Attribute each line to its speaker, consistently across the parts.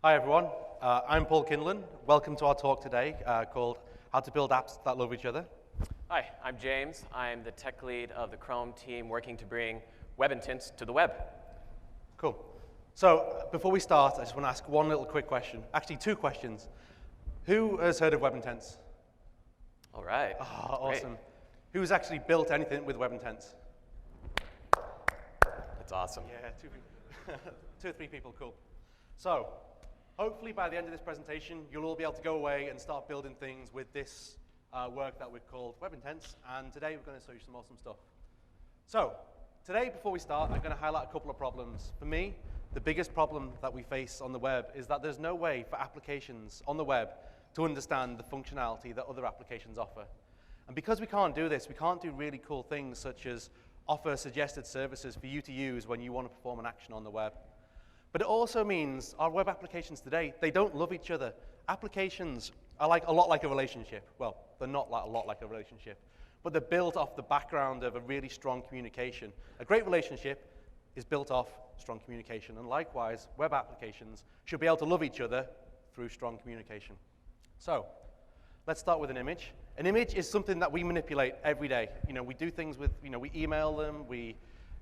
Speaker 1: Hi everyone, I'm Paul Kinlan. Welcome to our talk today called How to Build Apps That Love Each Other.
Speaker 2: Hi, I'm James. I'm the tech lead of the Chrome team working to bring web intent to the web.
Speaker 1: Cool. So before we start, I just want to ask one little quick question. Actually, two questions. Who has heard of web intents?
Speaker 2: All right.
Speaker 1: Oh, awesome. Who's actually built anything with web intents?
Speaker 2: That's awesome.
Speaker 1: Yeah, two or three people, cool. So hopefully by the end of this presentation, you'll all be able to go away and start building things with this work that we've called web intents. And today we're going to show you some awesome stuff. So today, before we start, I'm going to highlight a couple of problems. For me, the biggest problem that we face on the web is that there's no way for applications on the web to understand the functionality that other applications offer. And because we can't do this, we can't do really cool things such as offer suggested services for you to use when you want to perform an action on the web. But it also means our web applications today, they don't love each other. Applications are like a lot like a relationship. Well, they're not like a lot like a relationship, but they're built off the background of a really strong communication. A great relationship is built off strong communication, and likewise, web applications should be able to love each other through strong communication. So let's start with an image. An image is something that we manipulate every day. We do things with, we email them, we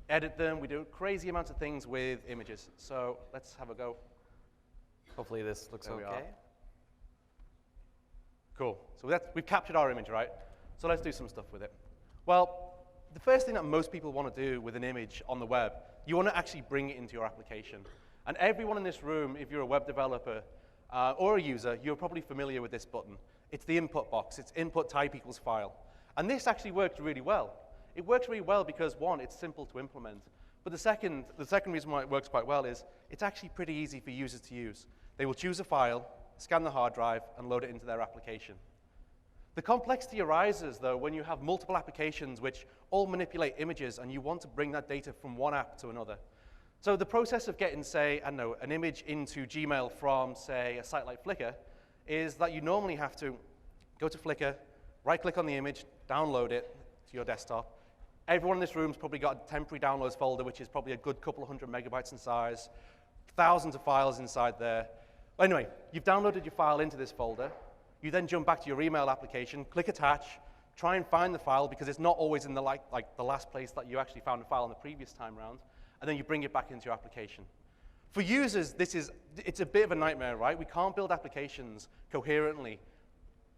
Speaker 1: edit them, we do crazy amounts of things with images. So let's have a go.
Speaker 2: Hopefully this looks
Speaker 1: There we
Speaker 2: okay.
Speaker 1: are. Cool. So we've captured our image, right? So let's do some stuff with it. Well, the first thing that most people want to do with an image on the web, you want to actually bring it into your application. And everyone in this room, if you're a web developer or a user, you're probably familiar with this button. It's the input box. It's input type equals file. And this actually works really well. It works really well because, one, it's simple to implement. But the second reason why it works quite well is it's actually pretty easy for users to use. They will choose a file, scan the hard drive, and load it into their application. The complexity arises, though, when you have multiple applications which all manipulate images and you want to bring that data from one app to another. So the process of getting, say, I don't know, an image into Gmail from, say, a site like Flickr is that you normally have to go to Flickr, right-click on the image, download it to your desktop. Everyone in this room's probably got a temporary downloads folder, which is probably a good couple of hundred megabytes in size, thousands of files inside there. Anyway, you've downloaded your file into this folder. You then jump back to your email application, click attach, try and find the file because it's not always in the the last place that you actually found the file in the previous time round, and then you bring it back into your application. For users, it's a bit of a nightmare, right? We can't build applications coherently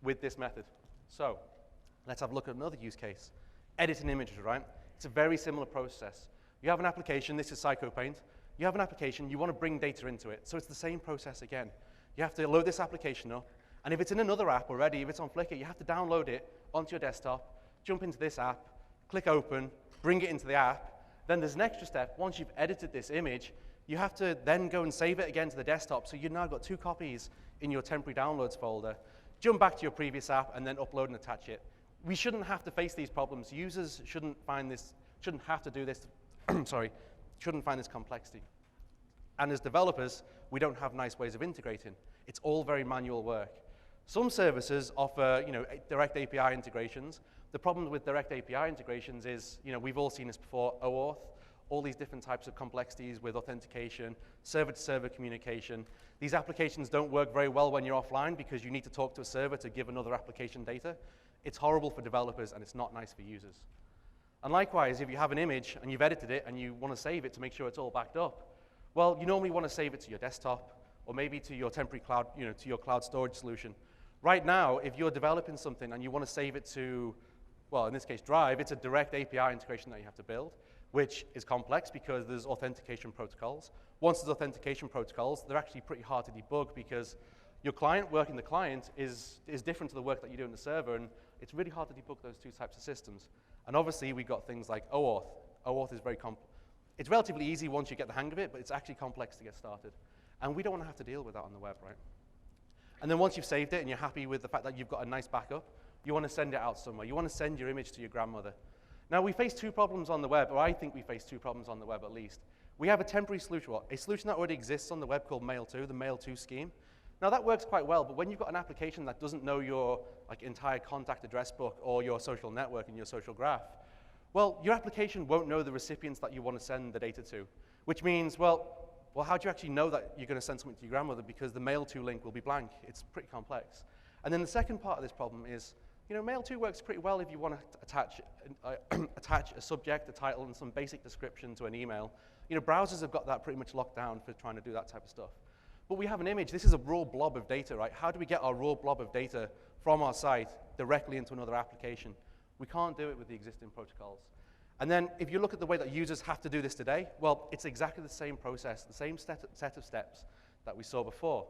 Speaker 1: with this method. So let's have a look at another use case. Editing images, right? It's a very similar process. You have an application, this is PsychoPaint. You have an application, you want to bring data into it. So it's the same process again. You have to load this application up, and if it's in another app already, if it's on Flickr, you have to download it onto your desktop, jump into this app, click open, bring it into the app. Then there's an extra step. Once you've edited this image, you have to then go and save it again to the desktop. So you've now got 2 copies in your temporary downloads folder. Jump back to your previous app, and then upload and attach it. We shouldn't have to face these problems. Users shouldn't have to do this, shouldn't find this complexity. And as developers, we don't have nice ways of integrating. It's all very manual work. Some services offer, direct API integrations. The problem with direct API integrations is, we've all seen this before, OAuth, all these different types of complexities with authentication, server-to-server communication. These applications don't work very well when you're offline because you need to talk to a server to give another application data. It's horrible for developers, and it's not nice for users. And likewise, if you have an image and you've edited it and you want to save it to make sure it's all backed up, well, you normally want to save it to your desktop or maybe to your temporary cloud, to your cloud storage solution. Right now, if you're developing something and you want to save it to, well, in this case, Drive, it's a direct API integration that you have to build, which is complex because there's authentication protocols. Once there's authentication protocols, they're actually pretty hard to debug because your client work in the client is different to the work that you do in the server, and it's really hard to debug those two types of systems. And obviously, we've got things like OAuth. OAuth is very complex. It's relatively easy once you get the hang of it, but it's actually complex to get started. And we don't want to have to deal with that on the web, right? And then once you've saved it and you're happy with the fact that you've got a nice backup, you want to send it out somewhere. You want to send your image to your grandmother. Now, we face 2 problems on the web, or I think we face 2 problems on the web at least. We have a temporary solution, a solution that already exists on the web called Mail2, the Mail2 scheme. Now, that works quite well, but when you've got an application that doesn't know your entire contact address book or your social network and your social graph, well, your application won't know the recipients that you want to send the data to, which means, well, Well, how do you actually know that you're going to send something to your grandmother? Because the mail to link will be blank. It's pretty complex. And then the second part of this problem is, mail to works pretty well if you want to attach a subject, a title, and some basic description to an email. Browsers have got that pretty much locked down for trying to do that type of stuff. But we have an image. This is a raw blob of data, right? How do we get our raw blob of data from our site directly into another application? We can't do it with the existing protocols. And then if you look at the way that users have to do this today, well, it's exactly the same process, the same set of steps that we saw before.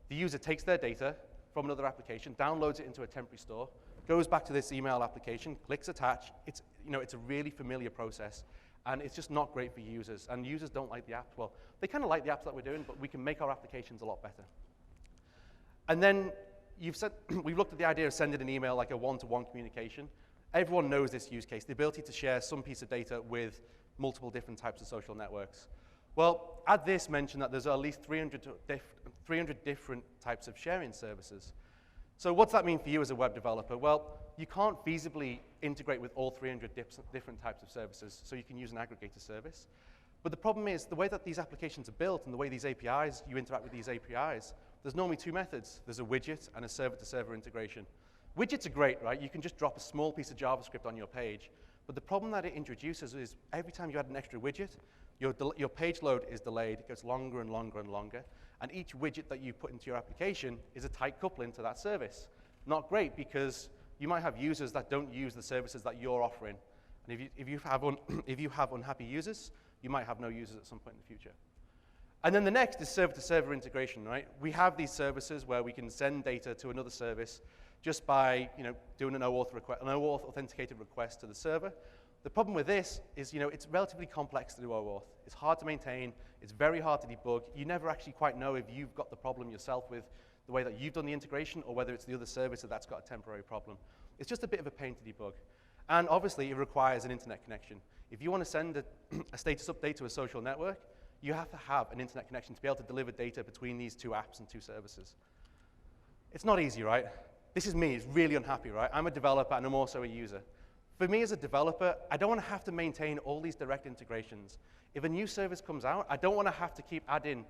Speaker 1: The user takes their data from another application, downloads it into a temporary store, goes back to this email application, clicks attach. It's a really familiar process, and it's just not great for users. And users don't like the apps. Well, they kind of like the apps that we're doing, but we can make our applications a lot better. And then we've looked at the idea of sending an email like a one-to-one communication. Everyone knows this use case, the ability to share some piece of data with multiple different types of social networks. Well, add this mention that there's at least 300 different types of sharing services. So what's that mean for you as a web developer? Well, you can't feasibly integrate with all 300 different types of services, so you can use an aggregator service. But the problem is, the way that these applications are built and the way these APIs, you interact with these APIs, there's normally two methods. There's a widget and a server-to-server integration. Widgets are great, right? You can just drop a small piece of JavaScript on your page. But the problem that it introduces is every time you add an extra widget, your page load is delayed. It gets longer and longer and longer. And each widget that you put into your application is a tight coupling to that service. Not great, because you might have users that don't use the services that you're offering. And if you have unhappy users, you might have no users at some point in the future. And then the next is server-to-server integration, right? We have these services where we can send data to another service just by doing an OAuth authenticated request to the server. The problem with this is it's relatively complex to do OAuth. It's hard to maintain. It's very hard to debug. You never actually quite know if you've got the problem yourself with the way that you've done the integration or whether it's the other service that's got a temporary problem. It's just a bit of a pain to debug. And obviously, it requires an internet connection. If you want to send a status update to a social network, you have to have an internet connection to be able to deliver data between these two apps and two services. It's not easy, right? This is me. It's really unhappy, right? I'm a developer, and I'm also a user. For me as a developer, I don't want to have to maintain all these direct integrations. If a new service comes out, I don't want to have to keep adding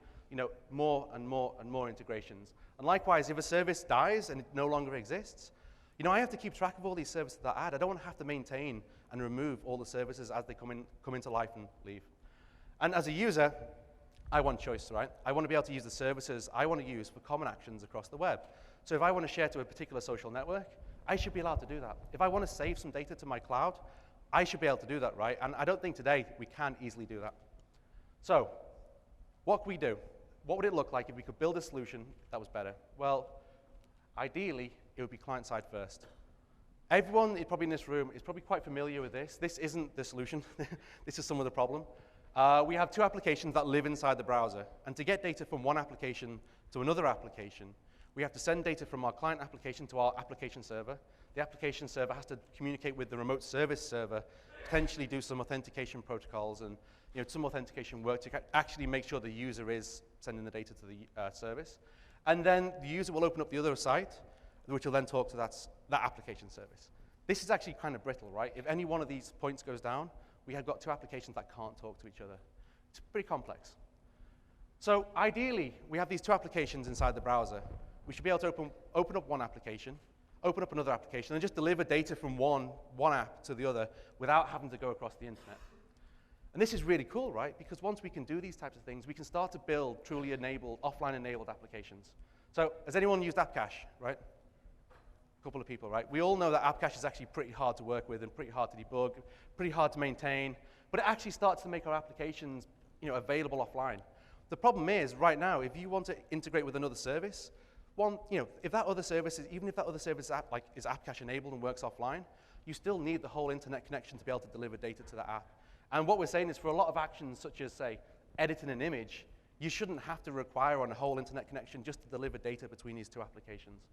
Speaker 1: more and more and more integrations. And likewise, if a service dies and it no longer exists, I have to keep track of all these services that I add. I don't want to have to maintain and remove all the services as they come into life and leave. And as a user, I want choice, right? I want to be able to use the services I want to use for common actions across the web. So if I want to share to a particular social network, I should be allowed to do that. If I want to save some data to my cloud, I should be able to do that, right? And I don't think today we can easily do that. So what could we do? What would it look like if we could build a solution that was better? Well, ideally, it would be client-side first. Everyone probably in this room is probably quite familiar with this. This isn't the solution. This is some of the problem. We have two applications that live inside the browser. And to get data from one application to another application, we have to send data from our client application to our application server. The application server has to communicate with the remote service server, potentially do some authentication protocols and some authentication work to actually make sure the user is sending the data to the service. And then the user will open up the other site, which will then talk to that application service. This is actually kind of brittle, right? If any one of these points goes down, we have got two applications that can't talk to each other. It's pretty complex. So ideally, we have these two applications inside the browser. We should be able to open up one application, open up another application, and just deliver data from one app to the other without having to go across the internet. And this is really cool, right? Because once we can do these types of things, we can start to build truly enabled, offline-enabled applications. So has anyone used App Cache, right? A couple of people, right? We all know that App Cache is actually pretty hard to work with and pretty hard to debug, pretty hard to maintain, but it actually starts to make our applications available offline. The problem is, right now, if you want to integrate with another service, if that other service even if that other service is App Cache enabled and works offline, you still need the whole internet connection to be able to deliver data to that app. And what we're saying is for a lot of actions such as, say, editing an image, you shouldn't have to require a whole internet connection just to deliver data between these two applications.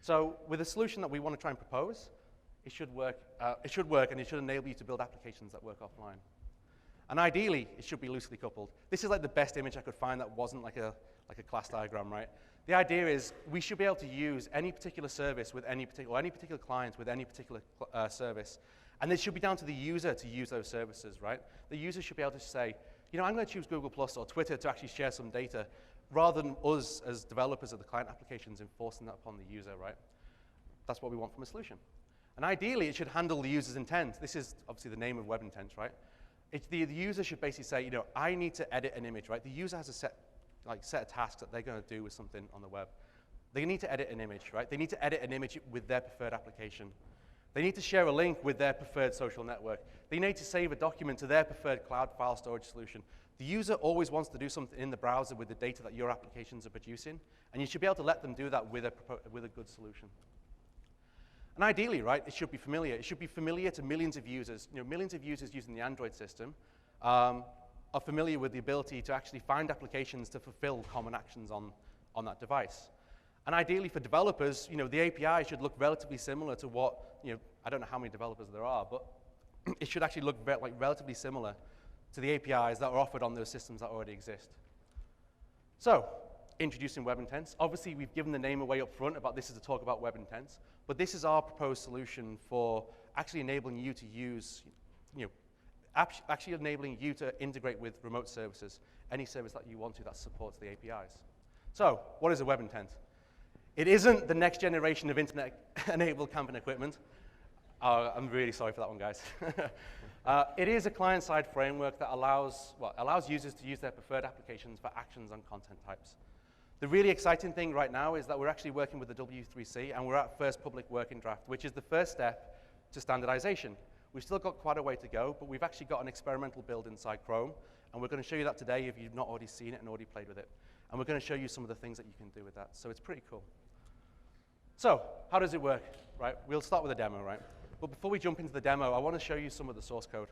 Speaker 1: So with a solution that we want to try and propose, it should work and it should enable you to build applications that work offline. And ideally, it should be loosely coupled. This is like the best image I could find that wasn't like a class diagram, right? The idea is we should be able to use any particular service with any particular client with any particular service. And it should be down to the user to use those services, right? The user should be able to say, I'm going to choose Google Plus or Twitter to actually share some data, rather than us as developers of the client applications enforcing that upon the user, right? That's what we want from a solution. And ideally, it should handle the user's intent. This is obviously the name of web intent, right? The user should basically say, I need to edit an image, right? The user has a set of tasks that they're going to do with something on the web. They need to edit an image, right? They need to edit an image with their preferred application. They need to share a link with their preferred social network. They need to save a document to their preferred cloud file storage solution. The user always wants to do something in the browser with the data that your applications are producing, and you should be able to let them do that with a good solution. And ideally, right, it should be familiar. It should be familiar to millions of users. Millions of users using the Android system are familiar with the ability to actually find applications to fulfill common actions on that device. And ideally for developers, the API should look relatively similar to what, I don't know how many developers there are, but it should actually look relatively similar to the APIs that are offered on those systems that already exist. So, introducing web intents. Obviously, we've given the name away up front about this is a talk about web intents, but this is our proposed solution for actually enabling you to use, actually enabling you to integrate with remote services, any service that you want to that supports the APIs. So, what is a web intent? It isn't the next generation of internet-enabled camping equipment. I'm really sorry for that one, guys. It is a client-side framework that allows users to use their preferred applications for actions on content types. The really exciting thing right now is that we're actually working with the W3C, and we're at first public working draft, which is the first step to standardization. We've still got quite a way to go, but we've actually got an experimental build inside Chrome, and we're going to show you that today if you've not already seen it and already played with it. And we're going to show you some of the things that you can do with that. So it's pretty cool. So how does it work, right? We'll start with a demo, right? But before we jump into the demo, I want to show you some of the source code.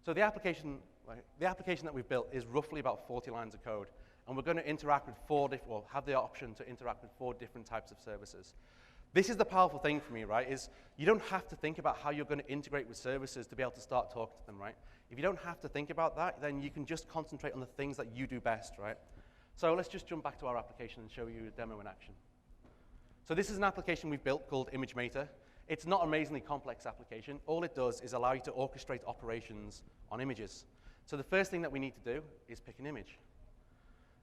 Speaker 1: So the application that we've built is roughly about 40 lines of code. And we're going to interact with have the option to interact with 4 different types of services. This is the powerful thing for me, right, is you don't have to think about how you're going to integrate with services to be able to start talking to them, right? If you don't have to think about that, then you can just concentrate on the things that you do best, right? So let's just jump back to our application and show you a demo in action. So this is an application we've built called ImageMater. It's not an amazingly complex application. All it does is allow you to orchestrate operations on images. So the first thing that we need to do is pick an image.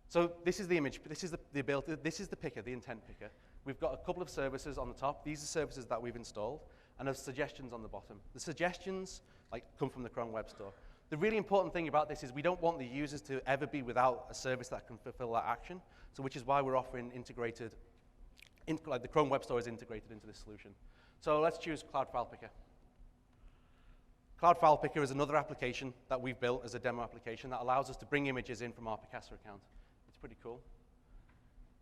Speaker 1: So this is the image. This is the ability. This is the picker, the intent picker. We've got a couple of services on the top. These are services that we've installed, and there's suggestions on the bottom. The suggestions come from the Chrome Web Store. The really important thing about this is we don't want the users to ever be without a service that can fulfill that action. So which is why we're offering integrated, the Chrome Web Store is integrated into this solution. So let's choose Cloud File Picker. Cloud File Picker is another application that we've built as a demo application that allows us to bring images in from our Picasa account. It's pretty cool.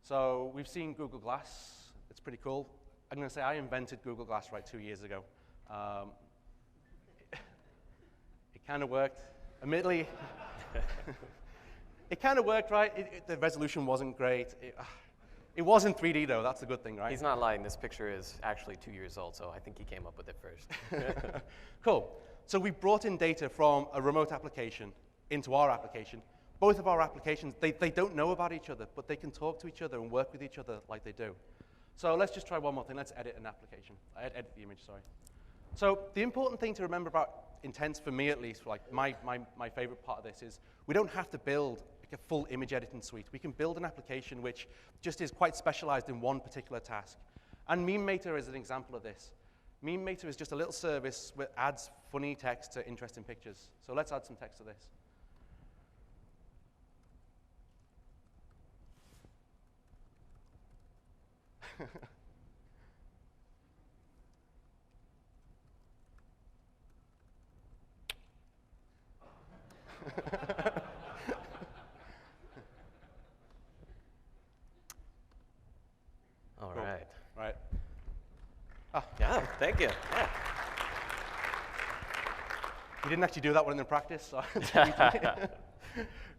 Speaker 1: So we've seen Google Glass. It's pretty cool. I'm going to say I invented Google Glass 2 years ago. It kind of worked. Admittedly, it kind of worked, right? The resolution wasn't great. It was in 3D, though. That's a good thing, right?
Speaker 2: He's not lying. This picture is actually 2 years old, so I think he came up with it first.
Speaker 1: Cool. So we brought in data from a remote application into our application. Both of our applications, they don't know about each other, but they can talk to each other and work with each other like they do. So let's just try one more thing. Let's edit an application. Edit the image, sorry. So the important thing to remember about intents, for me at least, my favorite part of this is we don't have to build a full image editing suite. We can build an application which just is quite specialized in one particular task. And MemeMater is an example of this. MemeMater is just a little service that adds funny text to interesting pictures. So let's add some text to this.
Speaker 2: All right.
Speaker 1: Right.
Speaker 2: Yeah, thank you. Yeah.
Speaker 1: You didn't actually do that one in practice. So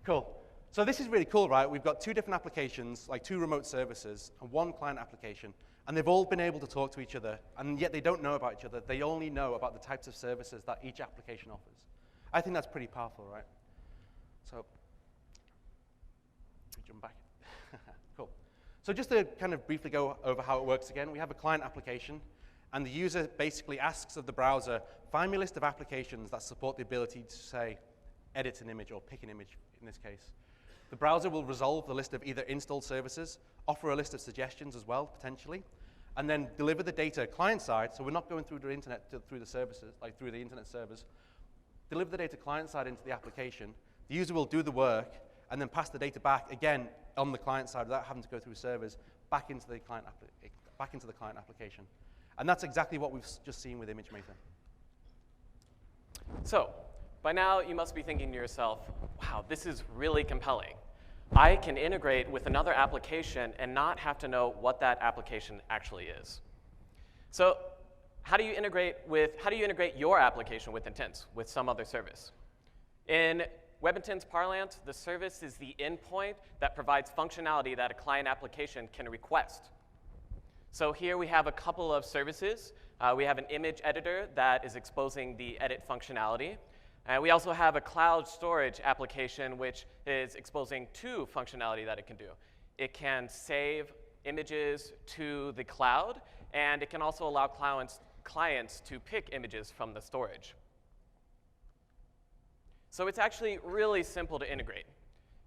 Speaker 1: cool. So this is really cool, right? We've got 2 different applications, 2 remote services, and 1 client application. And they've all been able to talk to each other, and yet they don't know about each other. They only know about the types of services that each application offers. I think that's pretty powerful, right? So we jump back. Cool. So just to kind of briefly go over how it works again, we have a client application. And the user basically asks of the browser, find me a list of applications that support the ability to, say, edit an image or pick an image in this case. The browser will resolve the list of either installed services, offer a list of suggestions as well, potentially, and then deliver the data client-side, so we're not going through the internet, through the services, like through the internet servers. Deliver the data client-side into the application. The user will do the work, and then pass the data back, again, on the client-side without having to go through servers, back into the client application. And that's exactly what we've just seen with ImageMaker.
Speaker 2: So, by now, you must be thinking to yourself, wow, this is really compelling. I can integrate with another application and not have to know what that application actually is. So, how do you integrate your application with intents, with some other service? In WebIntent's parlance, the service is the endpoint that provides functionality that a client application can request. So here we have a couple of services. We have an image editor that is exposing the edit functionality. And we also have a cloud storage application which is exposing two functionality that it can do. It can save images to the cloud, and it can also allow clients to pick images from the storage. So it's actually really simple to integrate.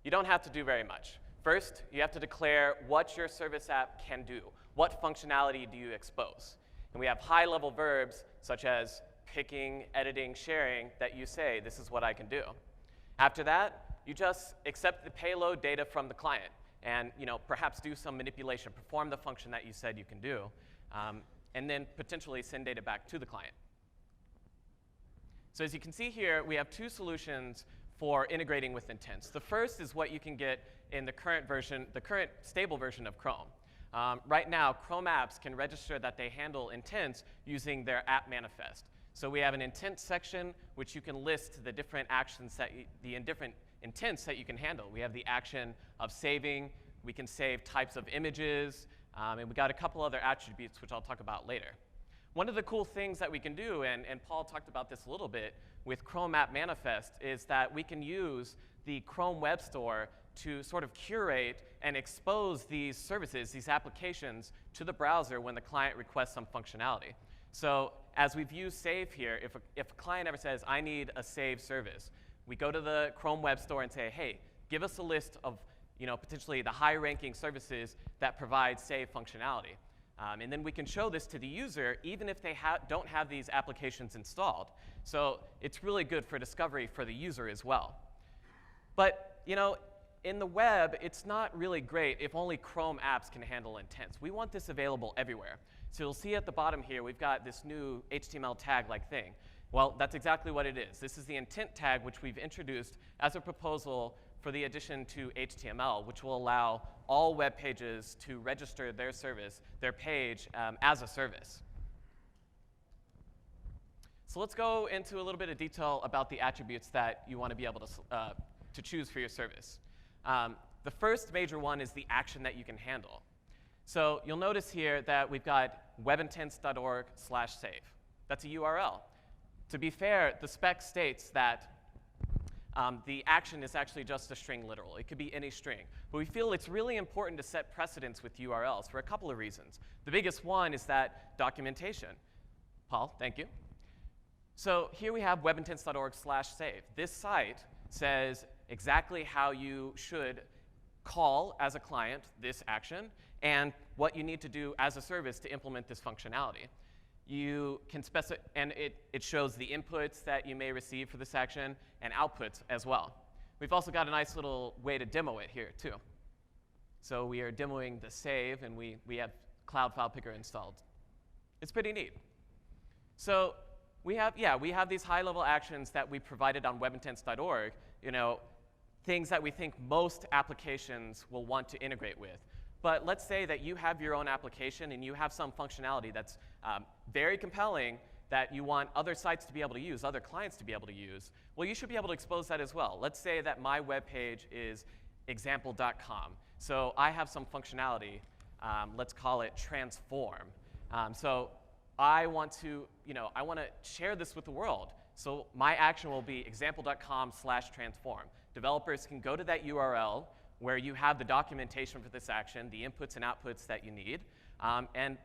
Speaker 2: You don't have to do very much. First, you have to declare what your service app can do. What functionality do you expose? And we have high-level verbs such as picking, editing, sharing that you say, this is what I can do. After that, you just accept the payload data from the client and perhaps do some manipulation, perform the function that you said you can do, and then potentially send data back to the client. So as you can see here, we have two solutions for integrating with intents. The first is what you can get in the current version, the current stable version of Chrome. Right now, Chrome apps can register that they handle intents using their app manifest. So we have an intent section, which you can list the different actions the different intents that you can handle. We have the action of saving. We can save types of images. And we got a couple other attributes, which I'll talk about later. One of the cool things that we can do, and Paul talked about this a little bit, with Chrome App Manifest is that we can use the Chrome Web Store to sort of curate and expose these services, these applications, to the browser when the client requests some functionality. So as we've used save here, if a client ever says, I need a save service, we go to the Chrome Web Store and say, hey, give us a list of potentially the high-ranking services that provide save functionality. And then we can show this to the user even if they don't have these applications installed. So it's really good for discovery for the user as well. But in the web, it's not really great if only Chrome apps can handle intents. We want this available everywhere. So you'll see at the bottom here, we've got this new HTML tag-like thing. Well, that's exactly what it is. This is the intent tag, which we've introduced as a proposal for the addition to HTML, which will allow all web pages to register their service, their page, as a service. So let's go into a little bit of detail about the attributes that you want to be able to choose for your service. The first major one is the action that you can handle. So you'll notice here that we've got webintents.org/save. That's a URL. To be fair, the spec states that the action is actually just a string literal. It could be any string. But we feel it's really important to set precedence with URLs for a couple of reasons. The biggest one is that documentation. Paul, thank you. So here we have webintents.org/save. This site says exactly how you should call as a client this action and what you need to do as a service to implement this functionality. You can specify, and it shows the inputs that you may receive for this action and outputs as well. We've also got a nice little way to demo it here too. So we are demoing the save, and we have Cloud File Picker installed. It's pretty neat. So we have these high-level actions that we provided on webintents.org, things that we think most applications will want to integrate with. But let's say that you have your own application and you have some functionality that's very compelling that you want other sites to be able to use, other clients to be able to use. Well, you should be able to expose that as well. Let's say that my web page is example.com. So I have some functionality, let's call it transform. So I want to share this with the world. So my action will be example.com/transform. Developers can go to that URL where you have the documentation for this action, the inputs and outputs that you need, and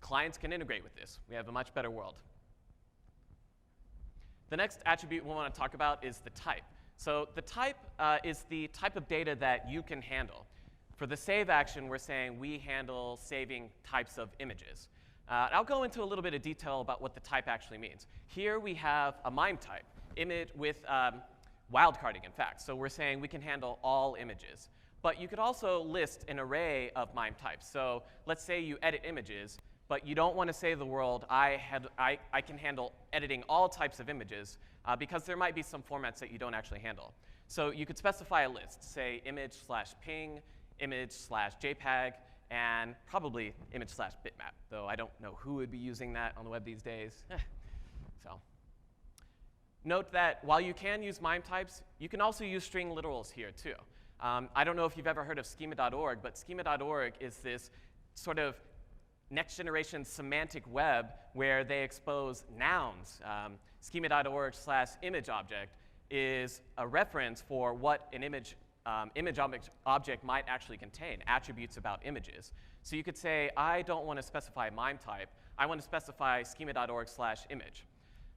Speaker 2: clients can integrate with this. We have a much better world. The next attribute we want to talk about is the type. So the type is the type of data that you can handle. For the save action, we're saying we handle saving types of images. I'll go into a little bit of detail about what the type actually means. Here we have a MIME type, image with wildcarding, in fact. So we're saying we can handle all images. But you could also list an array of MIME types. So let's say you edit images, but you don't want to say to the world, I can handle editing all types of images, because there might be some formats that you don't actually handle. So you could specify a list, say image/ping, image/JPEG, and probably image/bitmap, though I don't know who would be using that on the web these days. So note that while you can use MIME types, you can also use string literals here too. I don't know if you've ever heard of schema.org, but schema.org is this sort of next generation semantic web where they expose nouns. Schema.org/image object is a reference for what an image object might actually contain, attributes about images. So you could say, I don't want to specify MIME type. I want to specify schema.org/image.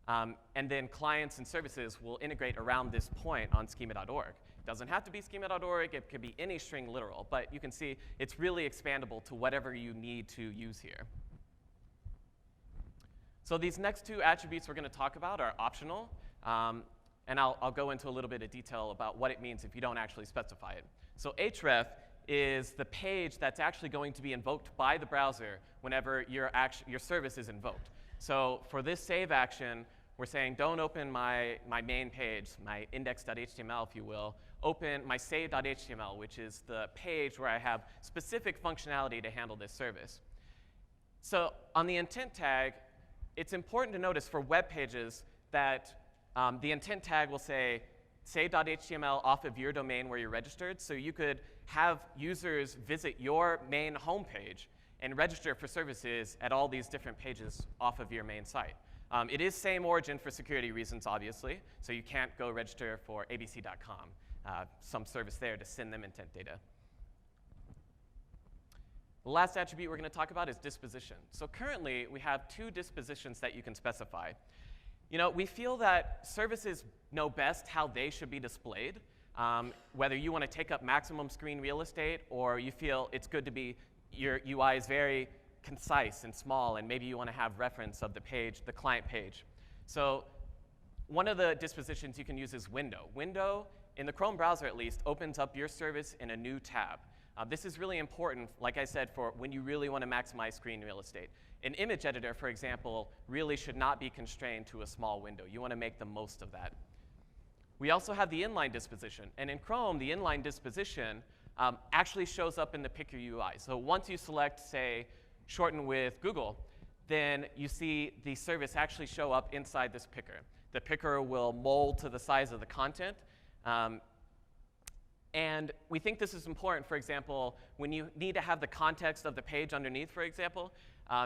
Speaker 2: And then clients and services will integrate around this point on schema.org. It doesn't have to be schema.org. It could be any string literal. But you can see it's really expandable to whatever you need to use here. So these next two attributes we're going to talk about are optional. And I'll go into a little bit of detail about what it means if you don't actually specify it. So href is the page that's actually going to be invoked by the browser whenever your service is invoked. So for this save action, we're saying don't open my main page, my index.html, if you will. Open my save.html, which is the page where I have specific functionality to handle this service. So on the intent tag, it's important to notice for web pages that the intent tag will say save.html off of your domain where you're registered. So you could have users visit your main homepage and register for services at all these different pages off of your main site. It is same origin for security reasons, obviously. So you can't go register for abc.com, some service there to send them intent data. The last attribute we're going to talk about is disposition. So currently, we have two dispositions that you can specify. You know, we feel that services know best how they should be displayed, whether you want to take up maximum screen real estate or you feel it's good to be, your UI is very concise and small, and maybe you want to have reference of the page, the client page. So one of the dispositions you can use is window. Window, in the Chrome browser at least, opens up your service in a new tab. This is really important, like I said, for when you really want to maximize screen real estate. An image editor, for example, really should not be constrained to a small window. You want to make the most of that. We also have the inline disposition. And in Chrome, the inline disposition actually shows up in the Pick Your UI. So once you select, say, shorten with Google, then you see the service actually show up inside this picker. The picker will mold to the size of the content. And we think this is important, for example, when you need to have the context of the page underneath, for example.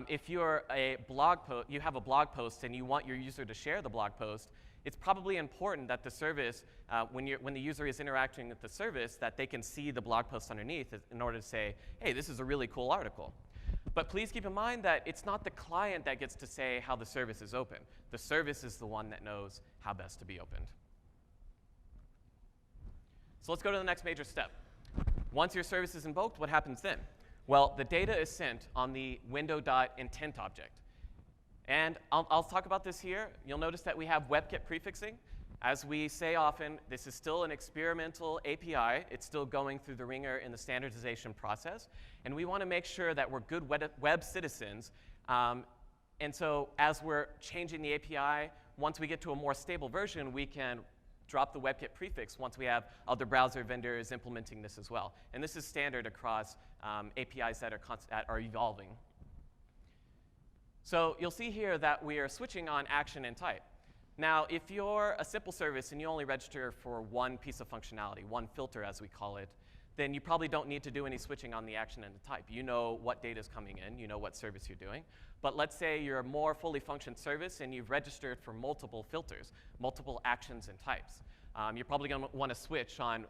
Speaker 2: If you're you have a blog post and you want your user to share the blog post, it's probably important that the service, when the user is interacting with the service, that they can see the blog post underneath in order to say, hey, this is a really cool article. But please keep in mind that it's not the client that gets to say how the service is opened. The service is the one that knows how best to be opened. So let's go to the next major step. Once your service is invoked, what happens then? Well, the data is sent on the window.intent object. And I'll talk about this here. You'll notice that we have WebKit prefixing. As we say often, this is still an experimental API. It's still going through the ringer in the standardization process. And we want to make sure that we're good web citizens. And so as we're changing the API, once we get to a more stable version, we can drop the WebKit prefix once we have other browser vendors implementing this as well. And this is standard across APIs that are evolving. So you'll see here that we are switching on action and type. Now, if you're a simple service and you only register for one piece of functionality, one filter as we call it, then you probably don't need to do any switching on the action and the type. You know what data is coming in. You know what service you're doing. But let's say you're a more fully functioned service and you've registered for multiple filters, multiple actions and types. You're probably going to want to switch on,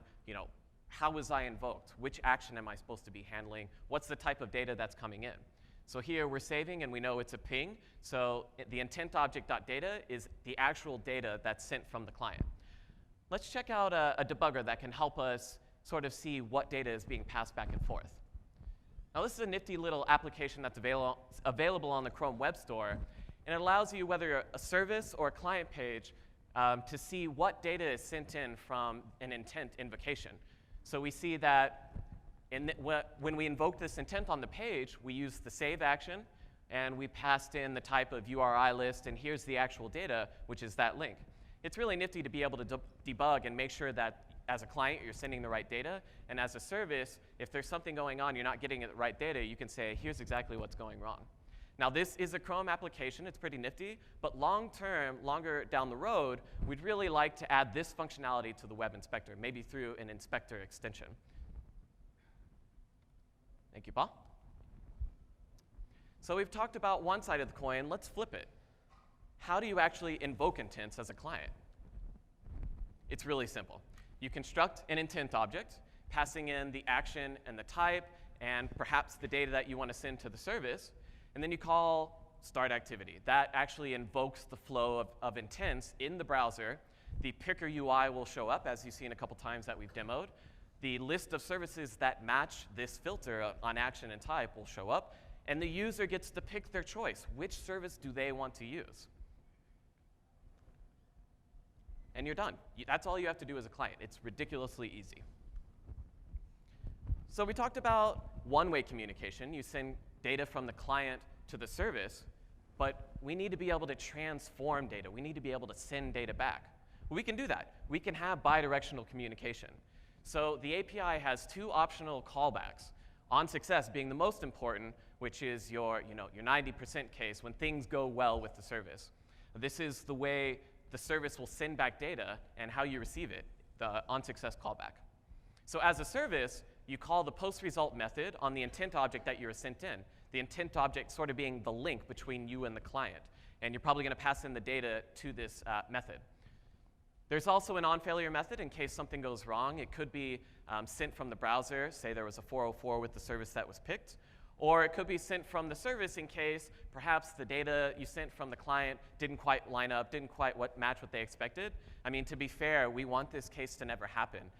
Speaker 2: how was I invoked? Which action am I supposed to be handling? What's the type of data that's coming in? So here we're saving, and we know it's a ping. So the intent object.data is the actual data that's sent from the client. Let's check out a debugger that can help us sort of see what data is being passed back and forth. Now, this is a nifty little application that's available on the Chrome Web Store, and it allows you, whether you're a service or a client page, to see what data is sent in from an intent invocation. So we see that when we invoke this intent on the page, we use the save action, and we passed in the type of URI list, and here's the actual data, which is that link. It's really nifty to be able to debug and make sure that as a client, you're sending the right data, and as a service, if there's something going on, you're not getting the right data, you can say, here's exactly what's going wrong. Now, this is a Chrome application. It's pretty nifty, but long-term, longer down the road, we'd really like to add this functionality to the web inspector, maybe through an inspector extension. Thank you, Paul. So we've talked about one side of the coin. Let's flip it. How do you actually invoke intents as a client? It's really simple. You construct an intent object, passing in the action and the type, and perhaps the data that you want to send to the service, and then you call start activity. That actually invokes the flow of intents in the browser. The picker UI will show up, as you've seen a couple times that we've demoed. The list of services that match this filter on action and type will show up, and the user gets to pick their choice. Which service do they want to use? And you're done. That's all you have to do as a client. It's ridiculously easy. So we talked about one-way communication. You send data from the client to the service, but we need to be able to transform data. We need to be able to send data back. Well, we can do that. We can have bidirectional communication. So the API has two optional callbacks, on success being the most important, which is your 90% case when things go well with the service. This is the way the service will send back data and how you receive it, the on-success callback. So as a service, you call the post-result method on the intent object that you were sent in, the intent object sort of being the link between you and the client. And you're probably going to pass in the data to this method. There's also an on-failure method in case something goes wrong. It could be sent from the browser, say there was a 404 with the service that was picked. Or it could be sent from the service in case perhaps the data you sent from the client didn't quite line up, didn't quite match what they expected. I mean, to be fair, we want this case to never happen.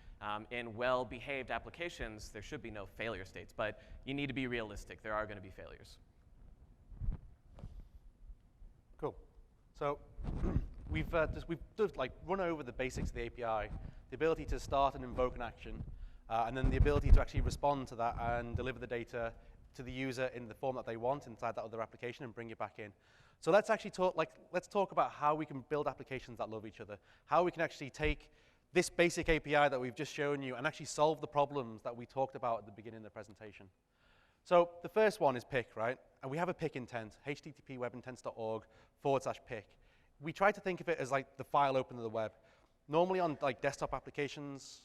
Speaker 2: In well-behaved applications, there should be no failure states, but you need to be realistic. There are going to be failures.
Speaker 1: Cool. So we've just run over the basics of the API, the ability to start and invoke an action, and then the ability to actually respond to that and deliver the data to the user in the form that they want inside that other application and bring it back in. So let's actually talk about how we can build applications that love each other, how we can actually take this basic API that we've just shown you and actually solve the problems that we talked about at the beginning of the presentation. So the first one is pick, right? And we have a pick intent, http://webintents.org/pick. We try to think of it as like the file opener of the web. Normally on desktop applications,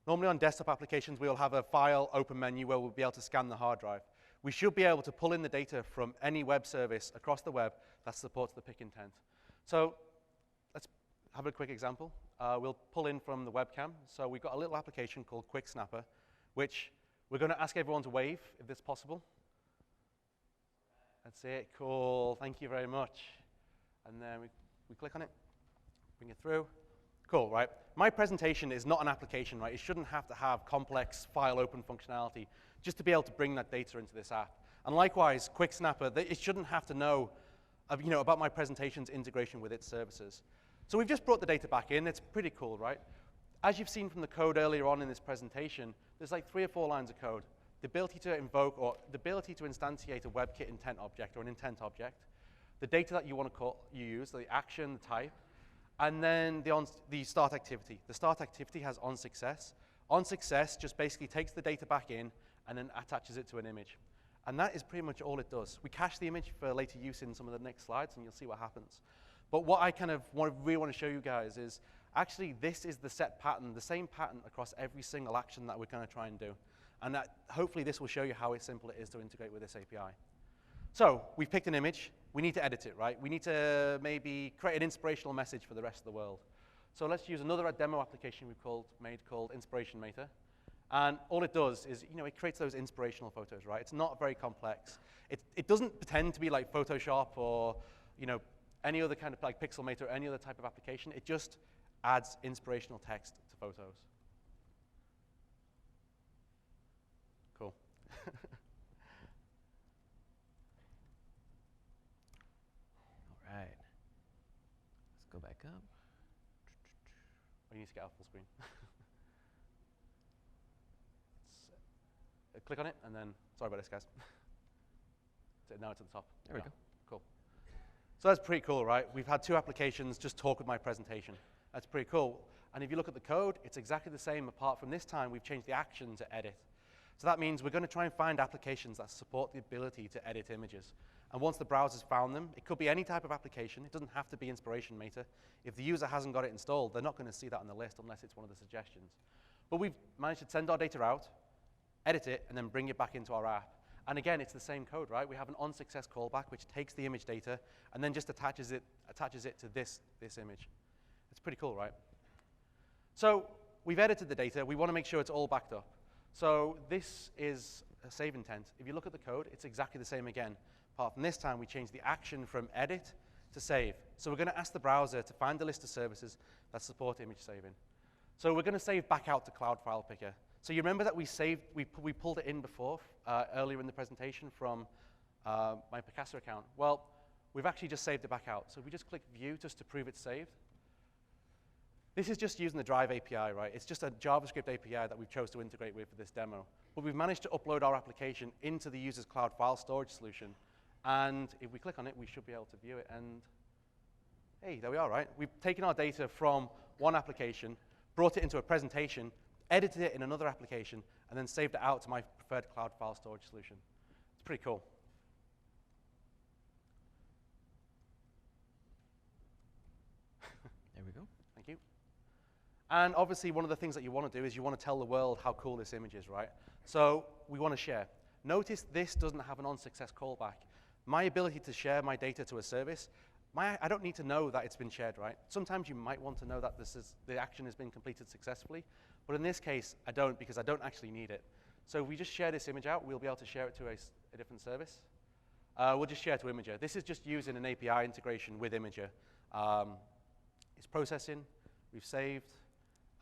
Speaker 1: we'll have a file open menu where we'll be able to scan the hard drive. We should be able to pull in the data from any web service across the web that supports the pick intent. So let's have a quick example. We'll pull in from the webcam. So we've got a little application called Quick Snapper, which we're going to ask everyone to wave, if it's possible. That's it. Cool. Thank you very much. And then we click on it, bring it through. Cool, right? My presentation is not an application, right? It shouldn't have to have complex file open functionality just to be able to bring that data into this app. And likewise, Quick Snapper, it shouldn't have to know about my presentation's integration with its services. So we've just brought the data back in. It's pretty cool, right? As you've seen from the code earlier on in this presentation, there's like 3 or 4 lines of code. The ability to invoke or the ability to instantiate a WebKit intent object or an intent object, the data that you want to use, the action, the type, and then the start activity. The start activity has on success. On success just basically takes the data back in and then attaches it to an image. And that is pretty much all it does. We cache the image for later use in some of the next slides, and you'll see what happens. But what I really want to show you guys is actually this is the set pattern, the same pattern across every single action that we're going to try and do. And hopefully this will show you how simple it is to integrate with this API. So we've picked an image. We need to edit it, right? We need to maybe create an inspirational message for the rest of the world. So let's use another demo application we've made called Inspiration Mater. And all it does is, it creates those inspirational photos, right? It's not very complex. It doesn't pretend to be like Photoshop or, any other kind of like Pixelmator or any other type of application. It just adds inspirational text to photos. Cool.
Speaker 2: All right. Let's go back up.
Speaker 1: Oh, you need to get off full screen. Click on it, and then, sorry about this, guys. Now it's at the top.
Speaker 2: There we go.
Speaker 1: Cool. So that's pretty cool, right? We've had two applications just talk with my presentation. That's pretty cool. And if you look at the code, it's exactly the same, apart from this time, we've changed the action to edit. So that means we're going to try and find applications that support the ability to edit images. And once the browser's found them, it could be any type of application. It doesn't have to be Inspiration Mater. If the user hasn't got it installed, they're not going to see that on the list unless it's one of the suggestions. But we've managed to send our data out, edit it, and then bring it back into our app. And again, it's the same code, right? We have an onSuccess callback, which takes the image data and then just attaches it to this image. It's pretty cool, right? So we've edited the data. We want to make sure it's all backed up. So this is a save intent. If you look at the code, it's exactly the same again. Apart from this time, we changed the action from edit to save. So we're going to ask the browser to find a list of services that support image saving. So we're going to save back out to Cloud File Picker. So you remember that we pulled it in before, earlier in the presentation from my Picasa account. Well, we've actually just saved it back out. So we just click View just to prove it's saved. This is just using the Drive API, right? It's just a JavaScript API that we've chose to integrate with for this demo. But we've managed to upload our application into the user's cloud file storage solution. And if we click on it, we should be able to view it. And hey, there we are, right? We've taken our data from one application, brought it into a presentation, edited it in another application, and then saved it out to my preferred cloud file storage solution. It's pretty cool.
Speaker 2: There we go.
Speaker 1: Thank you. And obviously, one of the things that you want to do is you want to tell the world how cool this image is, right? So we want to share. Notice this doesn't have an onSuccess callback. My ability to share my data to a service, I don't need to know that it's been shared, right? Sometimes you might want to know that the action has been completed successfully, but in this case, I don't, because I don't actually need it. So if we just share this image out, we'll be able to share it to a different service. We'll just share to Imager. This is just using an API integration with Imager. It's processing, we've saved,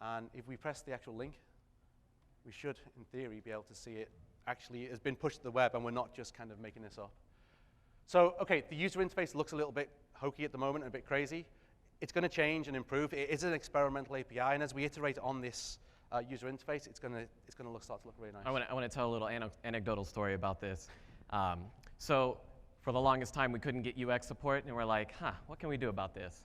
Speaker 1: and if we press the actual link, we should, in theory, be able to see it actually has been pushed to the web, and we're not just kind of making this up. So, okay, the user interface looks a little bit hokey at the moment, and a bit crazy. It's going to change and improve. It is an experimental API, and as we iterate on this user interface, it's going to start to look really nice.
Speaker 2: I want to tell a little anecdotal story about this. So for the longest time, we couldn't get UX support, and we're like, what can we do about this?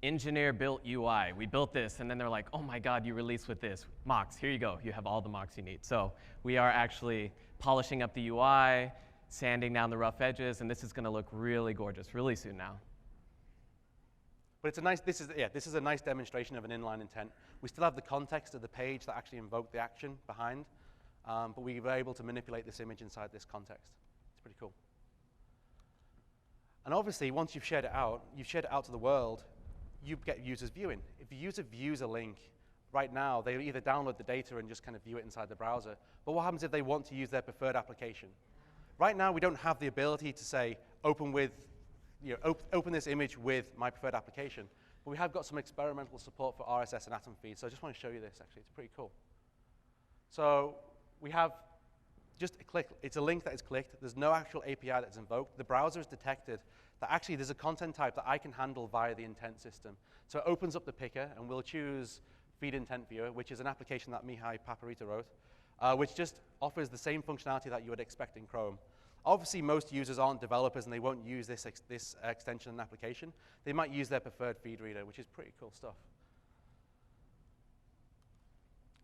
Speaker 2: Engineer built UI. We built this, and then they're like, oh my God, you released with this. Mocks, here you go. You have all the mocks you need. So we are actually polishing up the UI, sanding down the rough edges, and this is going to look really gorgeous really soon now.
Speaker 1: But it's a nice, this is a nice demonstration of an inline intent. We still have the context of the page that actually invoked the action behind, but we were able to manipulate this image inside this context. It's pretty cool. And obviously, once you've shared it out to the world, you get users viewing. If the user views a link, right now, they either download the data and just kind of view it inside the browser. But what happens if they want to use their preferred application? Right now, we don't have the ability to say, open this image with my preferred application. But we have got some experimental support for RSS and Atom feeds. So I just want to show you this, actually. It's pretty cool. So we have just a click. It's a link that is clicked. There's no actual API that's invoked. The browser has detected that actually there's a content type that I can handle via the intent system. So it opens up the picker, and we'll choose Feed Intent Viewer, which is an application that Mihai Paparita wrote, which just offers the same functionality that you would expect in Chrome. Obviously, most users aren't developers, and they won't use this extension and application. They might use their preferred feed reader, which is pretty cool stuff.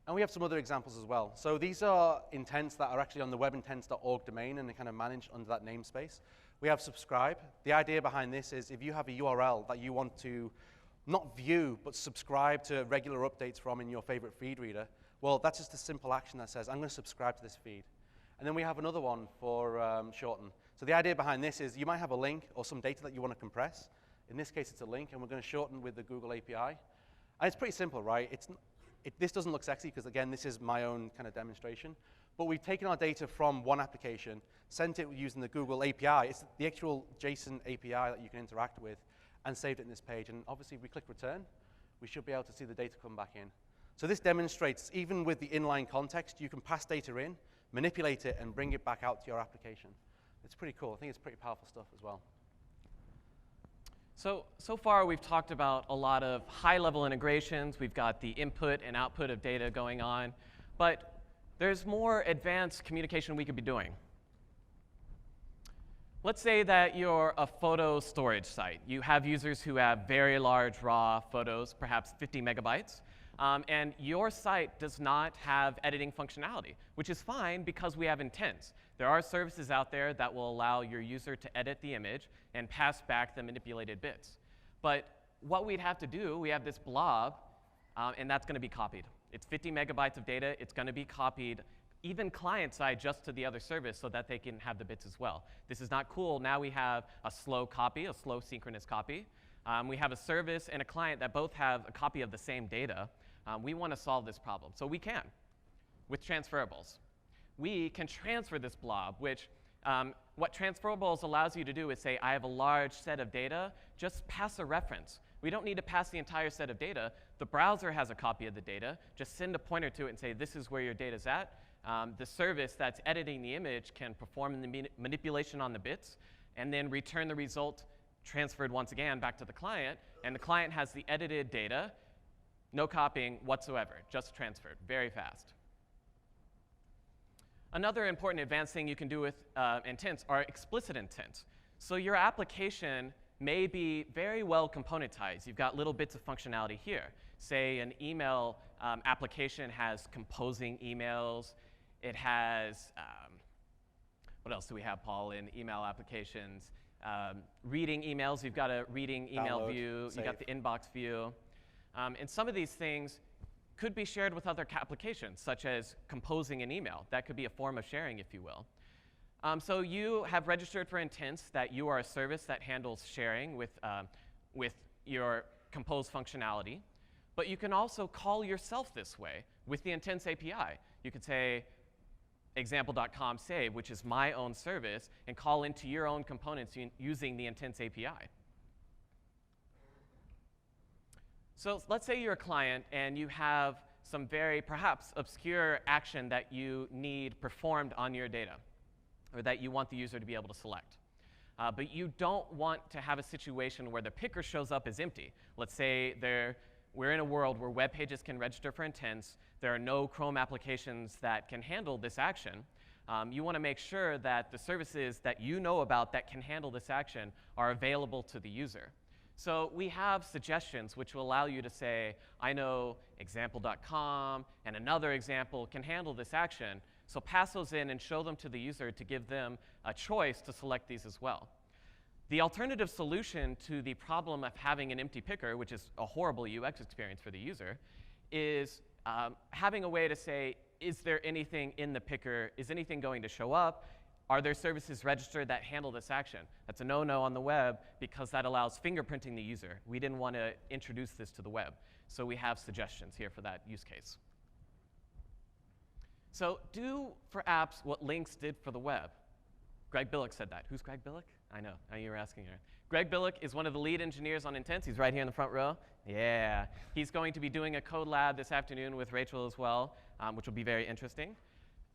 Speaker 1: And we have some other examples as well. So these are intents that are actually on the webintents.org domain, and they're kind of managed under that namespace. We have subscribe. The idea behind this is if you have a URL that you want to not view, but subscribe to regular updates from in your favorite feed reader, well, that's just a simple action that says, I'm going to subscribe to this feed. And then we have another one for shorten. So the idea behind this is you might have a link or some data that you want to compress. In this case, it's a link, and we're going to shorten with the Google API. And it's pretty simple, right? this doesn't look sexy because, again, this is my own kind of demonstration. But we've taken our data from one application, sent it using the Google API. It's the actual JSON API that you can interact with, and saved it in this page. And obviously, if we click return, we should be able to see the data come back in. So this demonstrates, even with the inline context, you can pass data in, manipulate it, and bring it back out to your application. It's pretty cool. I think it's pretty powerful stuff as well.
Speaker 2: So far, we've talked about a lot of high-level integrations. We've got the input and output of data going on. But there's more advanced communication we could be doing. Let's say that you're a photo storage site. You have users who have very large raw photos, perhaps 50 megabytes. And your site does not have editing functionality, which is fine because we have intents. There are services out there that will allow your user to edit the image and pass back the manipulated bits. But what we'd have to do, we have this blob, and that's going to be copied. It's 50 megabytes of data. It's going to be copied, even client-side, just to the other service so that they can have the bits as well. This is not cool. Now we have a slow copy, a slow synchronous copy. We have a service and a client that both have a copy of the same data. We want to solve this problem. So we can with transferables. We can transfer this blob, which what transferables allows you to do is say, I have a large set of data, just pass a reference. We don't need to pass the entire set of data. The browser has a copy of the data. Just send a pointer to it and say, this is where your data's at. The service that's editing the image can perform the manipulation on the bits and then return the result transferred once again back to the client. And the client has the edited data, no copying whatsoever, just transferred, very fast. Another important advanced thing you can do with intents are explicit intents. So your application may be very well componentized. You've got little bits of functionality here. Say an email application has composing emails. It has, what else do we have, Paul, in email applications? Reading emails. You've got a reading email view. You've got the inbox view. And some of these things could be shared with other applications, such as composing an email. That could be a form of sharing, if you will. So you have registered for intents that you are a service that handles sharing with your compose functionality. But you can also call yourself this way with the intents API. You could say example.com save, which is my own service, and call into your own components using the intents API. So let's say you're a client and you have some very perhaps obscure action that you need performed on your data, or that you want the user to be able to select. But you don't want to have a situation where the picker shows up as empty. Let's say we're in a world where web pages can register for intents. There are no Chrome applications that can handle this action. You want to make sure that the services that you know about that can handle this action are available to the user. So we have suggestions which will allow you to say, I know example.com and another example can handle this action. So pass those in and show them to the user to give them a choice to select these as well. The alternative solution to the problem of having an empty picker, which is a horrible UX experience for the user, is having a way to say, is there anything in the picker? Is anything going to show up? Are there services registered that handle this action? That's a no-no on the web because that allows fingerprinting the user. We didn't want to introduce this to the web. So we have suggestions here for that use case. So do for apps what links did for the web. Greg Billick said that. Who's Greg Billick? I know you were asking her. Greg Billick is one of the lead engineers on intents. He's right here in the front row. Yeah. He's going to be doing a code lab this afternoon with Rachel as well, which will be very interesting.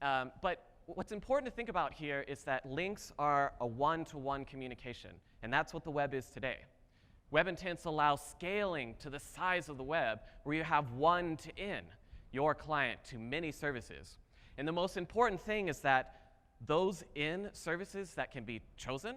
Speaker 2: But what's important to think about here is that links are a one-to-one communication, and that's what the web is today. Web intents allow scaling to the size of the web, where you have one-to-in, your client to many services. And the most important thing is that those in services that can be chosen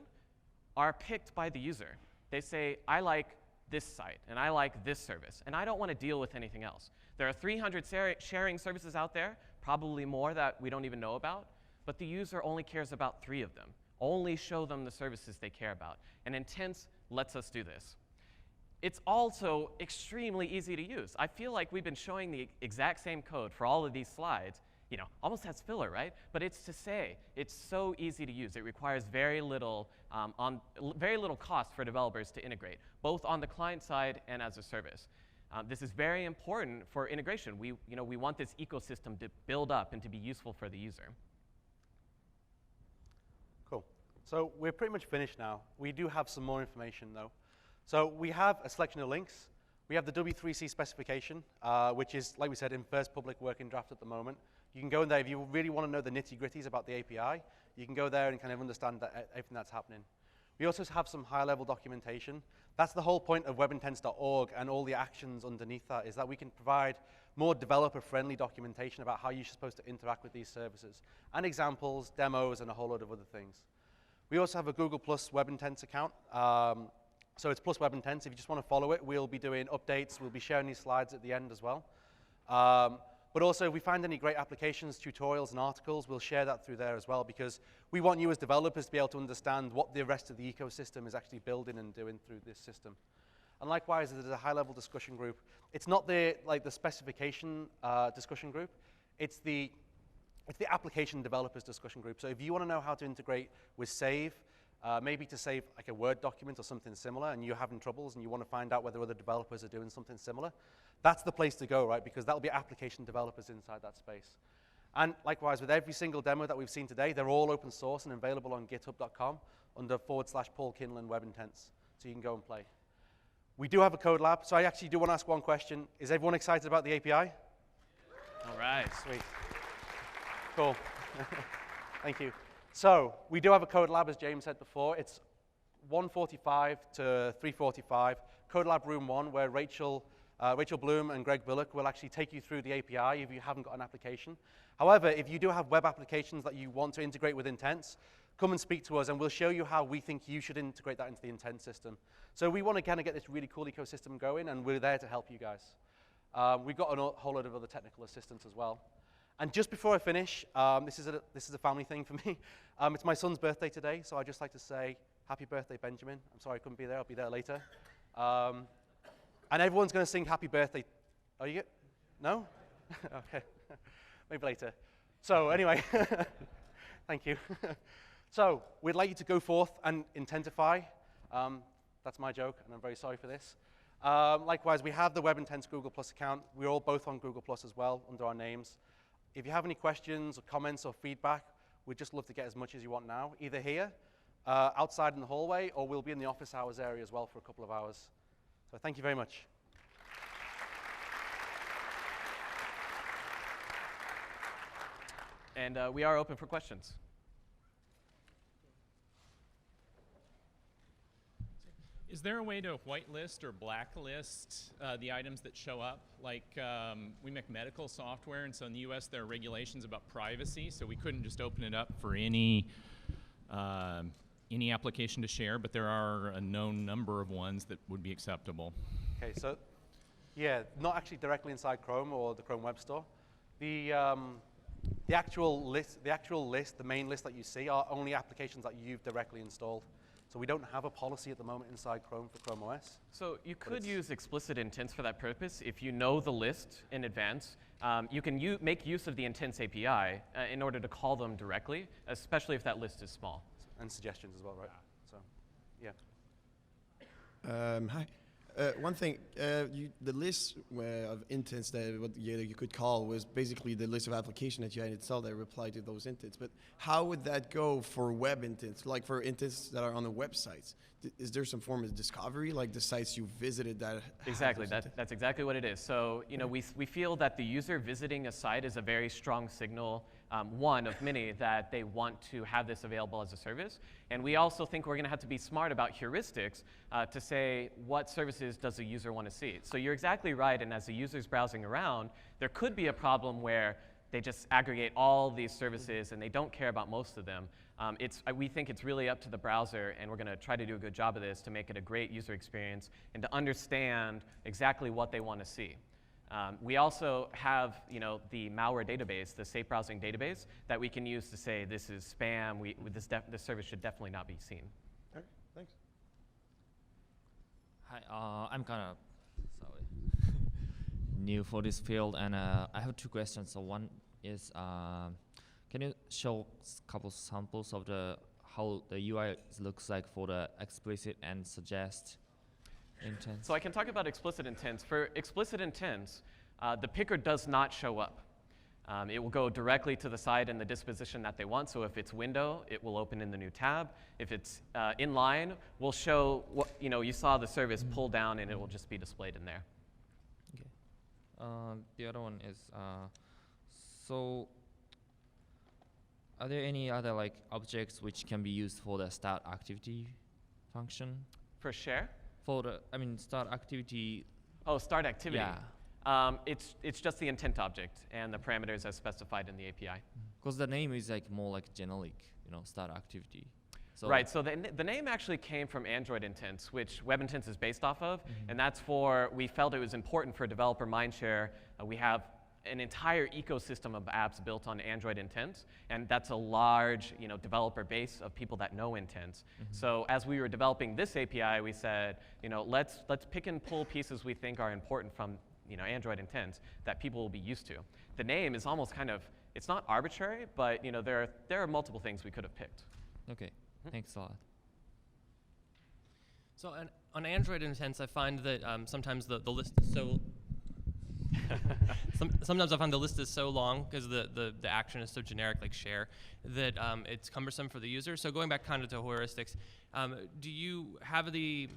Speaker 2: are picked by the user. They say, I like this site, and I like this service, and I don't want to deal with anything else. There are 300 sharing services out there, probably more that we don't even know about, but the user only cares about 3 of them. Only show them the services they care about. And intents lets us do this. It's also extremely easy to use. I feel like we've been showing the exact same code for all of these slides. Almost has filler, right? But it's to say, it's so easy to use. It requires very little cost for developers to integrate, both on the client side and as a service. This is very important for integration. We want this ecosystem to build up and to be useful for the user.
Speaker 1: Cool. So we're pretty much finished now. We do have some more information, though. So we have a selection of links. We have the W3C specification, which is, like we said, in first public working draft at the moment. You can go in there if you really want to know the nitty-gritties about the API. You can go there and kind of understand everything that's happening. We also have some high-level documentation. That's the whole point of webintents.org and all the actions underneath that, is that we can provide more developer-friendly documentation about how you're supposed to interact with these services, and examples, demos, and a whole lot of other things. We also have a Google Plus Web Intents account. So it's Plus Web Intents. If you just want to follow it, we'll be doing updates. We'll be sharing these slides at the end as well. But also, if we find any great applications, tutorials, and articles, we'll share that through there as well, because we want you as developers to be able to understand what the rest of the ecosystem is actually building and doing through this system. And likewise, there's a high-level discussion group. It's not the specification discussion group. It's the application developers discussion group. So if you want to know how to integrate with Save, maybe to save like a Word document or something similar, and you're having troubles and you want to find out whether other developers are doing something similar, that's the place to go, right? Because that'll be application developers inside that space. And likewise, with every single demo that we've seen today, they're all open source and available on github.com under /Paul Kinlan Web Intents, so you can go and play. We do have a code lab, so I actually do want to ask one question. Is everyone excited about the API?
Speaker 2: All right.
Speaker 1: Sweet. Cool. Thank you. So we do have a code lab, as James said before. It's 1:45 to 3:45, Code Lab Room 1, where Rachel Bloom and Greg Bullock will actually take you through the API if you haven't got an application. However, if you do have web applications that you want to integrate with intents, come and speak to us, and we'll show you how we think you should integrate that into the intent system. So we want to kind of get this really cool ecosystem going, and we're there to help you guys. We've got a whole lot of other technical assistance as well. And just before I finish, this is a family thing for me. It's my son's birthday today, so I'd just like to say happy birthday, Benjamin. I'm sorry I couldn't be there. I'll be there later. And everyone's going to sing happy birthday. Are you? No? Okay. Maybe later. So anyway, thank you. So we'd like you to go forth and intentify. That's my joke, and I'm very sorry for this. Likewise, we have the Web Intents Google Plus account. We're all both on Google Plus as well, under our names. If you have any questions or comments or feedback, we'd just love to get as much as you want now, either here, outside in the hallway, or we'll be in the office hours area as well for a couple of hours. So thank you very much.
Speaker 2: And we are open for questions.
Speaker 3: Is there a way to whitelist or blacklist the items that show up? Like we make medical software, and so in the US there are regulations about privacy, so we couldn't just open it up for any application to share, but there are a known number of ones that would be acceptable.
Speaker 1: Okay, so yeah, not actually directly inside Chrome or the Chrome Web Store. The actual list, the main list that you see are only applications that you've directly installed. So we don't have a policy at the moment inside Chrome for Chrome OS.
Speaker 2: So you could use explicit intents for that purpose. If you know the list in advance, you can make use of the intents API in order to call them directly, especially if that list is small.
Speaker 1: And suggestions as well, right? So, yeah.
Speaker 4: Hi. One thing, the list of intents that what you could call was basically the list of applications that you had installed that reply to those intents. But how would that go for web intents, like for intents that are on the websites? Is there some form of discovery, like the sites you visited that?
Speaker 2: Exactly, that's exactly what it is. So we feel that the user visiting a site is a very strong signal, one of many, that they want to have this available as a service. And we also think we're going to have to be smart about heuristics to say what services does the user want to see. So you're exactly right, and as the user's browsing around, there could be a problem where they just aggregate all these services and they don't care about most of them. We think it's really up to the browser, and we're going to try to do a good job of this to make it a great user experience and to understand exactly what they want to see. We also have the malware database, the safe browsing database, that we can use to say this is spam, this service should definitely not be seen.
Speaker 4: Okay, thanks.
Speaker 5: Hi, I'm kind of new for this field, and I have two questions. So one is, can you show a couple samples of how the UI looks like for the explicit and suggest? intents?
Speaker 2: So I can talk about explicit intents. For explicit intents, the picker does not show up. It will go directly to the side in the disposition that they want. So if it's window, it will open in the new tab. If it's inline, we'll show what, you saw the service pull down and it will just be displayed in there.
Speaker 5: Okay. The other one is, so are there any other like objects which can be used for the start activity function?
Speaker 2: For share?
Speaker 5: For the, start activity.
Speaker 2: Oh, start activity.
Speaker 5: Yeah.
Speaker 2: It's just the intent object and the parameters as specified in the API.
Speaker 5: Because the name is like more like generic, start activity. So
Speaker 2: Right, so the name actually came from Android intents, which Web intents is based off of, and that's we felt it was important for developer mindshare. We have an entire ecosystem of apps built on Android intents, and that's a large developer base of people that know intents. So as we were developing this API, we said, let's pick and pull pieces we think are important from Android intents that people will be used to. The name is almost it's not arbitrary, but there are multiple things we could have picked.
Speaker 5: Okay, thanks a lot.
Speaker 6: So on Android intents, I find that sometimes the list is so sometimes I find the list is so long because the action is so generic, like share, that it's cumbersome for the user. So going back kind of to heuristics, do you have the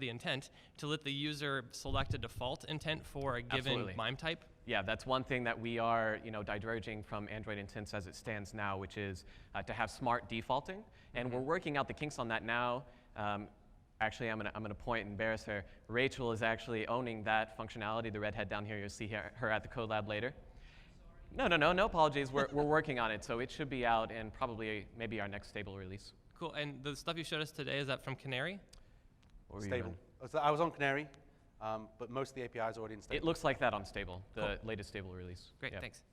Speaker 6: intent to let the user select a default intent for a given
Speaker 2: Absolutely.
Speaker 6: MIME type?
Speaker 2: Yeah, that's one thing that we are diverging from Android intents as it stands now, which is to have smart defaulting. And we're working out the kinks on that now. Actually, I'm gonna point and embarrass her. Rachel is actually owning that functionality, the redhead down here. You'll see her at the code lab later. No apologies. We're working on it, so it should be out in probably maybe our next stable release.
Speaker 6: Cool, and the stuff you showed us today, is that from Canary?
Speaker 2: Or
Speaker 1: Stable. I was on Canary, but most of the API is already in stable.
Speaker 2: It looks like that on stable, the latest stable release.
Speaker 6: Great,
Speaker 2: Yeah.
Speaker 6: thanks.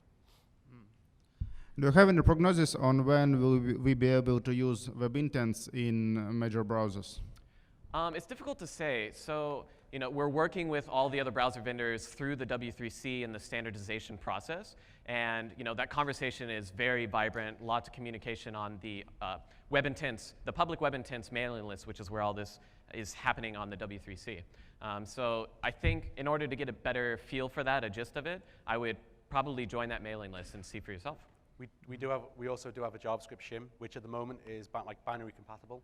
Speaker 7: Do you have any prognosis on when will we be able to use web intents in major browsers?
Speaker 2: It's difficult to say. So, we're working with all the other browser vendors through the W3C and the standardization process. And, that conversation is very vibrant, lots of communication on the web intents, the public web intents mailing list, which is where all this is happening on the W3C. So I think in order to get a better feel for that, a gist of it, I would probably join that mailing list and see for yourself.
Speaker 1: We also do have a JavaScript shim, which at the moment is binary compatible.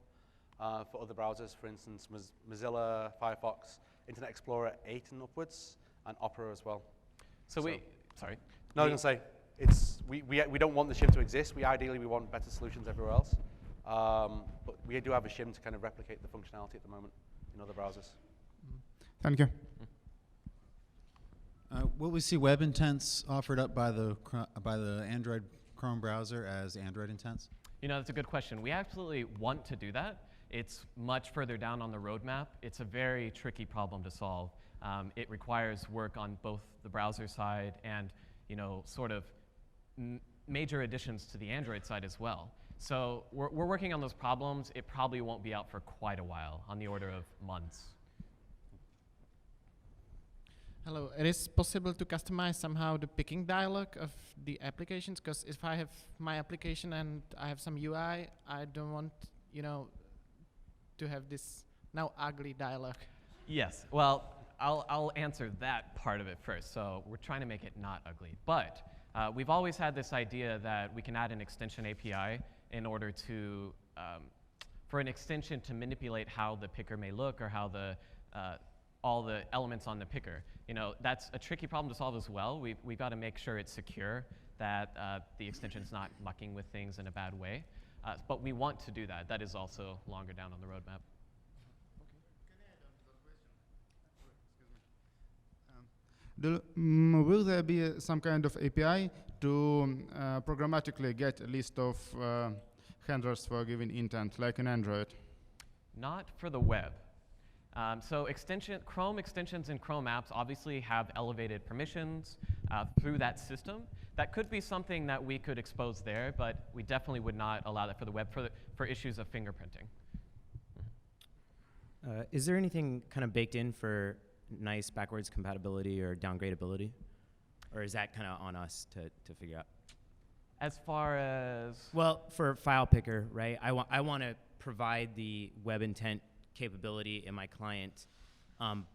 Speaker 1: For other browsers, for instance, Mozilla, Firefox, Internet Explorer 8 and upwards, and Opera as well.
Speaker 2: Sorry.
Speaker 1: No, I was going to say, we don't want the shim to exist. Ideally, we want better solutions everywhere else. But we do have a shim to kind of replicate the functionality at the moment in other browsers.
Speaker 7: Thank you.
Speaker 8: Will we see web intents offered up by the Android Chrome browser as Android intents?
Speaker 2: That's a good question. We absolutely want to do that. It's much further down on the roadmap. It's a very tricky problem to solve. It requires work on both the browser side and, sort of major additions to the Android side as well. So we're working on those problems. It probably won't be out for quite a while, on the order of months.
Speaker 9: Hello, it is possible to customize somehow the picking dialog of the applications, because if I have my application and I have some UI, I don't want, to have this now ugly dialog.
Speaker 2: Yes, well, I'll answer that part of it first. So we're trying to make it not ugly. But we've always had this idea that we can add an extension API in order to, for an extension to manipulate how the picker may look or how all the elements on the picker. That's a tricky problem to solve as well. We've got to make sure it's secure, that the extension's not mucking with things in a bad way. But we want to do that. That is also longer down on the roadmap.
Speaker 7: Will there be some kind of API to programmatically get a list of handlers for a given intent, like in Android?
Speaker 2: Not for the web. So Chrome extensions and Chrome apps obviously have elevated permissions through that system. That could be something that we could expose there, but we definitely would not allow that for the web for issues of fingerprinting.
Speaker 10: Is there anything kind of baked in for nice backwards compatibility or downgradability? Or is that kind of on us to figure out?
Speaker 2: As far as?
Speaker 10: Well, for file picker, right? I want to provide the web intent capability in my client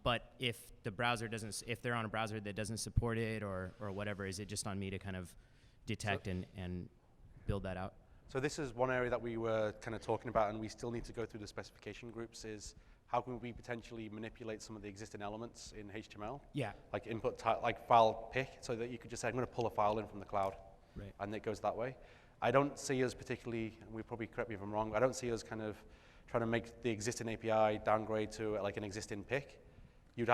Speaker 10: But if the browser doesn't, if they're on a browser that doesn't support it or whatever, is it just on me to kind of detect and build that out?
Speaker 1: So this is one area that we were kind of talking about, and we still need to go through the specification groups, is how can we potentially manipulate some of the existing elements in HTML?
Speaker 10: Yeah.
Speaker 1: Like input type, like file pick, so that you could just say, I'm going to pull a file in from the cloud.
Speaker 10: Right.
Speaker 1: And it goes that way. I don't see us particularly, and we probably correct me if I'm wrong, I don't see us kind of trying to make the existing API downgrade to like an existing pick. You'd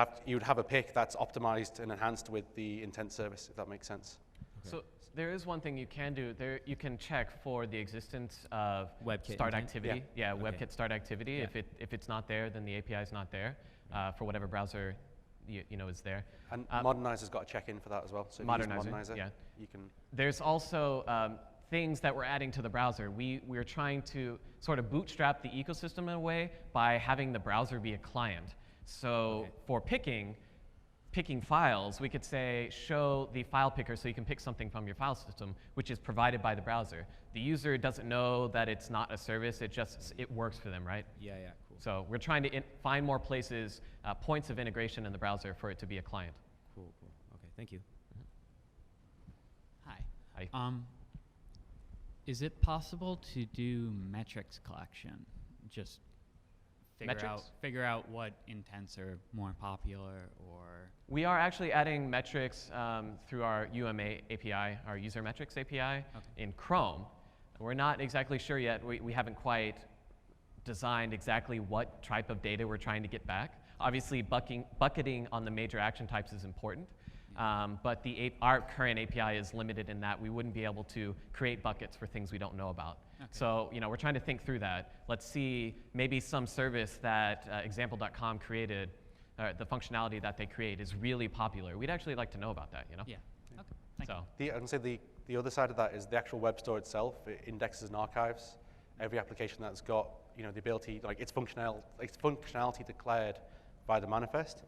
Speaker 1: have a pick that's optimized and enhanced with the intent service, if that makes sense.
Speaker 10: Okay.
Speaker 2: So there is one thing you can do. There you can check for the existence of
Speaker 10: WebKit
Speaker 2: start
Speaker 10: intent?
Speaker 2: activity. Yeah,
Speaker 10: Okay.
Speaker 2: WebKit start activity.
Speaker 10: Yeah.
Speaker 2: If it's not there, then the API is not there for whatever browser you know is there.
Speaker 1: And Modernizer's got a check-in for that as well. So if you use Modernizer,
Speaker 2: yeah.
Speaker 1: you can.
Speaker 2: There's also things that we're adding to the browser. We're trying to sort of bootstrap the ecosystem in a way by having the browser be a client. So for picking files, we could say show the file picker so you can pick something from your file system, which is provided by the browser. The user doesn't know that it's not a service. It works for them, right?
Speaker 10: Yeah, yeah, cool.
Speaker 2: So we're trying to find more places, points of integration in the browser for it to be a client.
Speaker 10: Cool, cool. Okay, thank you.
Speaker 11: Hi.
Speaker 2: Hi.
Speaker 11: Is it possible to do metrics collection? Just figure out what intents are more popular, or
Speaker 2: We are actually adding metrics through our UMA API, our user metrics API in Chrome. We're not exactly sure yet. We haven't quite designed exactly what type of data we're trying to get back. Obviously, bucketing on the major action types is important. But our current API is limited in that we wouldn't be able to create buckets for things we don't know about. Okay. So we're trying to think through that. Let's see maybe some service that example.com created, the functionality that they create is really popular. We'd actually like to know about that,
Speaker 11: Yeah. Okay. Thank you.
Speaker 1: I can say the other side of that is the actual web store itself. It indexes and archives every application that's got the ability, like its functionality declared by the manifest,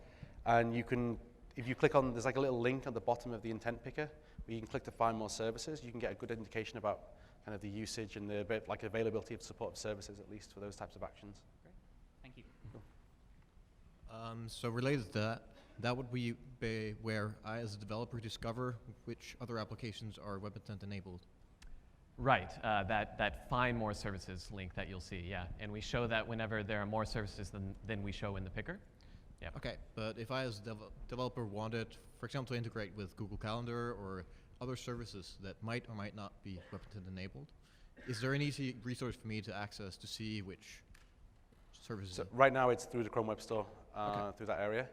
Speaker 1: and you can. If you click on, there's like a little link at the bottom of the intent picker where you can click to find more services. You can get a good indication about kind of the usage and the availability of support of services, at least for those types of actions.
Speaker 11: Great. Thank you.
Speaker 1: Cool.
Speaker 12: So related to that would be where I, as a developer, discover which other applications are web intent enabled.
Speaker 2: Right, that find more services link that you'll see, yeah. And we show that whenever there are more services than we show in the picker. Yep.
Speaker 12: Okay, but if I as a developer wanted, for example, to integrate with Google Calendar or other services that might or might not be web intent enabled, is there an easy resource for me to access to see which services?
Speaker 1: So right now it's through the Chrome Web Store, through that area.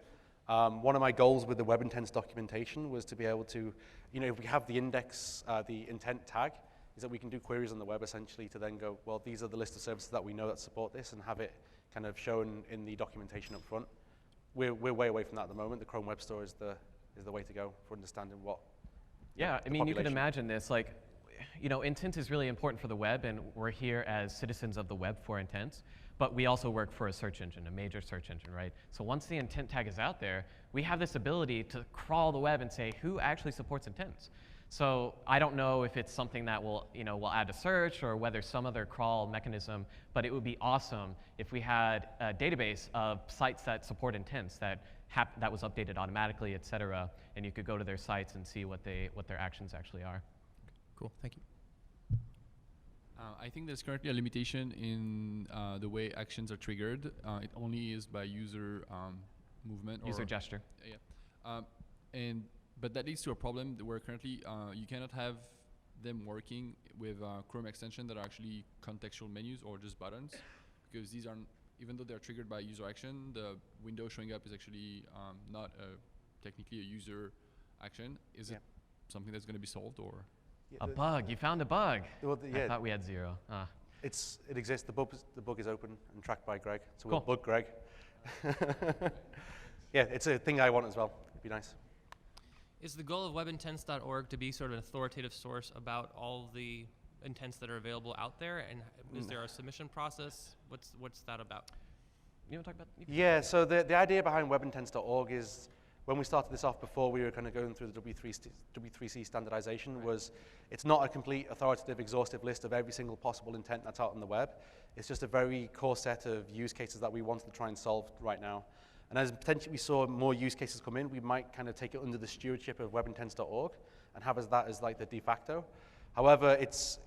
Speaker 1: One of my goals with the web intents documentation was to be able to, if we have the index, the intent tag, is that we can do queries on the web essentially to then go, well, these are the list of services that we know that support this, and have it kind of shown in the documentation up front. We're way away from that at the moment. The Chrome Web Store is the way to go for understanding what.
Speaker 2: Yeah, I mean, you can imagine this. Like, intent is really important for the web, and we're here as citizens of the web for intents. But we also work for a search engine, a major search engine, right? So once the intent tag is out there, we have this ability to crawl the web and say who actually supports intents. So I don't know if it's something that will add to search or whether some other crawl mechanism, but it would be awesome if we had a database of sites that support intents that was updated automatically, et cetera, and you could go to their sites and see what their actions actually are.
Speaker 12: Cool, thank you.
Speaker 13: I think there's currently a limitation in the way actions are triggered. It only is by user movement.
Speaker 2: User gesture.
Speaker 13: Yeah. But that leads to a problem where currently you cannot have them working with Chrome extension that are actually contextual menus or just buttons, because these are, even though they're triggered by user action, the window showing up is actually not technically a user action. Is it something that's going to be solved, or?
Speaker 2: Yeah, a bug. You found a bug.
Speaker 1: Well,
Speaker 2: I thought we had 0.
Speaker 1: It exists. The bug is open and tracked by Greg. So
Speaker 2: cool.
Speaker 1: We'll bug Greg. Yeah, it's a thing I want as well. It'd be nice.
Speaker 6: Is the goal of webintents.org to be sort of an authoritative source about all the intents that are available out there? And is there a submission process? What's that about?
Speaker 2: You want to talk about?
Speaker 1: Yeah, so the idea behind webintents.org is, when we started this off before we were kind of going through the W3C standardization, was it's not a complete authoritative, exhaustive list of every single possible intent that's out on the web. It's just a very core set of use cases that we wanted to try and solve right now. And as potentially we saw more use cases come in, we might kind of take it under the stewardship of webintents.org and have that as like the de facto. However, it's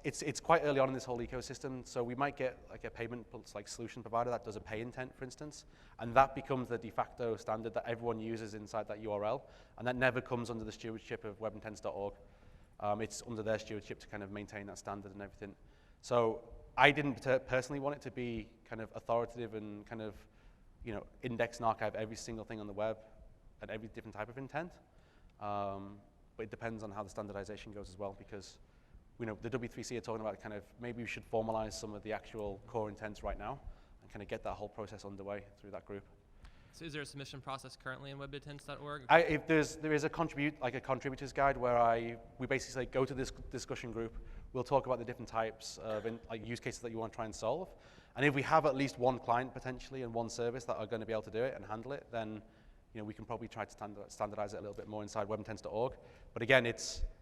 Speaker 1: quite early on in this whole ecosystem, so we might get like a payment like solution provider that does a pay intent, for instance, and that becomes the de facto standard that everyone uses inside that URL, and that never comes under the stewardship of webintents.org. It's under their stewardship to kind of maintain that standard and everything. So I didn't personally want it to be kind of authoritative and kind of, index and archive every single thing on the web and every different type of intent. But it depends on how the standardization goes as well, because the W3C are talking about kind of maybe we should formalize some of the actual core intents right now and kind of get that whole process underway through that group.
Speaker 6: So is there a submission process currently in webintents.org?
Speaker 1: There is a contributors guide where we basically say, go to this discussion group, we'll talk about the different types of use cases that you want to try and solve. And if we have at least one client potentially and one service that are going to be able to do it and handle it, then we can probably try to standardize it a little bit more inside webintents.org. But again,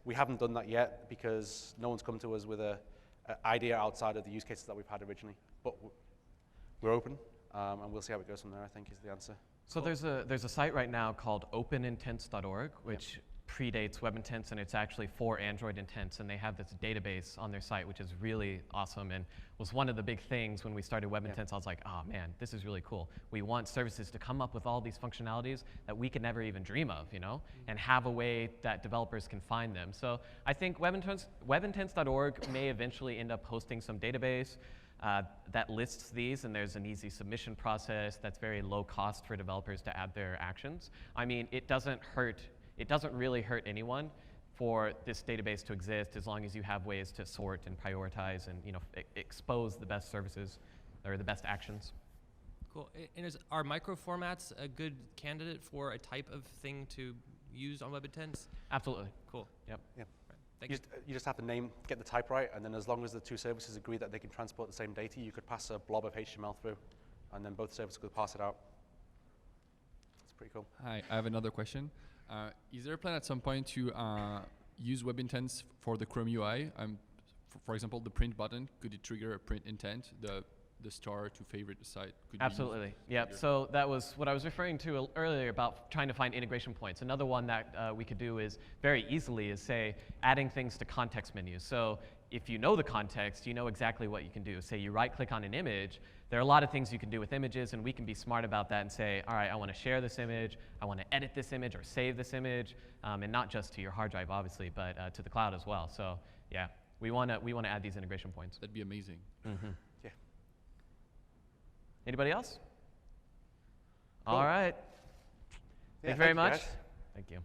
Speaker 1: we haven't done that yet because no one's come to us with an idea outside of the use cases that we've had originally. But we're open, and we'll see how it goes from there, I think is the answer.
Speaker 2: So there's a site right now called openintents.org, which predates WebIntents, and it's actually for Android intents, and they have this database on their site, which is really awesome, and was one of the big things when we started WebIntents. I was like, oh man, this is really cool. We want services to come up with all these functionalities that we could never even dream of, and have a way that developers can find them. So I think webintents.org may eventually end up hosting some database that lists these, and there's an easy submission process that's very low cost for developers to add their actions. I mean, it doesn't really hurt anyone for this database to exist as long as you have ways to sort and prioritize and expose the best services or the best actions.
Speaker 6: Cool. And are micro formats a good candidate for a type of thing to use on WebIntents?
Speaker 2: Absolutely.
Speaker 6: Cool.
Speaker 2: Yep.
Speaker 1: Yeah.
Speaker 6: Thank you.
Speaker 1: You just have to get the type right, and then as long as the two services agree that they can transport the same data, you could pass a blob of HTML through, and then both services could pass it out. It's pretty cool.
Speaker 13: Hi, I have another question. Is there a plan at some point to use WebIntents for the Chrome UI? For example, the print button, could it trigger a print intent? The star to favorite the site?
Speaker 2: Absolutely. Yeah. So that was what I was referring to earlier about trying to find integration points. Another one that we could do is very easily is say adding things to context menus. So if you know the context, you know exactly what you can do. Say you right-click on an image. There are a lot of things you can do with images, and we can be smart about that and say, all right, I want to share this image, I want to edit this image or save this image, and not just to your hard drive, obviously, but to the cloud as well. So yeah, we want to add these integration points.
Speaker 13: That'd be amazing.
Speaker 2: Mm-hmm.
Speaker 1: Yeah.
Speaker 2: Anybody else?
Speaker 1: Cool.
Speaker 2: All right.
Speaker 1: Yeah,
Speaker 2: Thank you very
Speaker 1: thank you,
Speaker 2: much.
Speaker 1: guys.
Speaker 2: Thank you.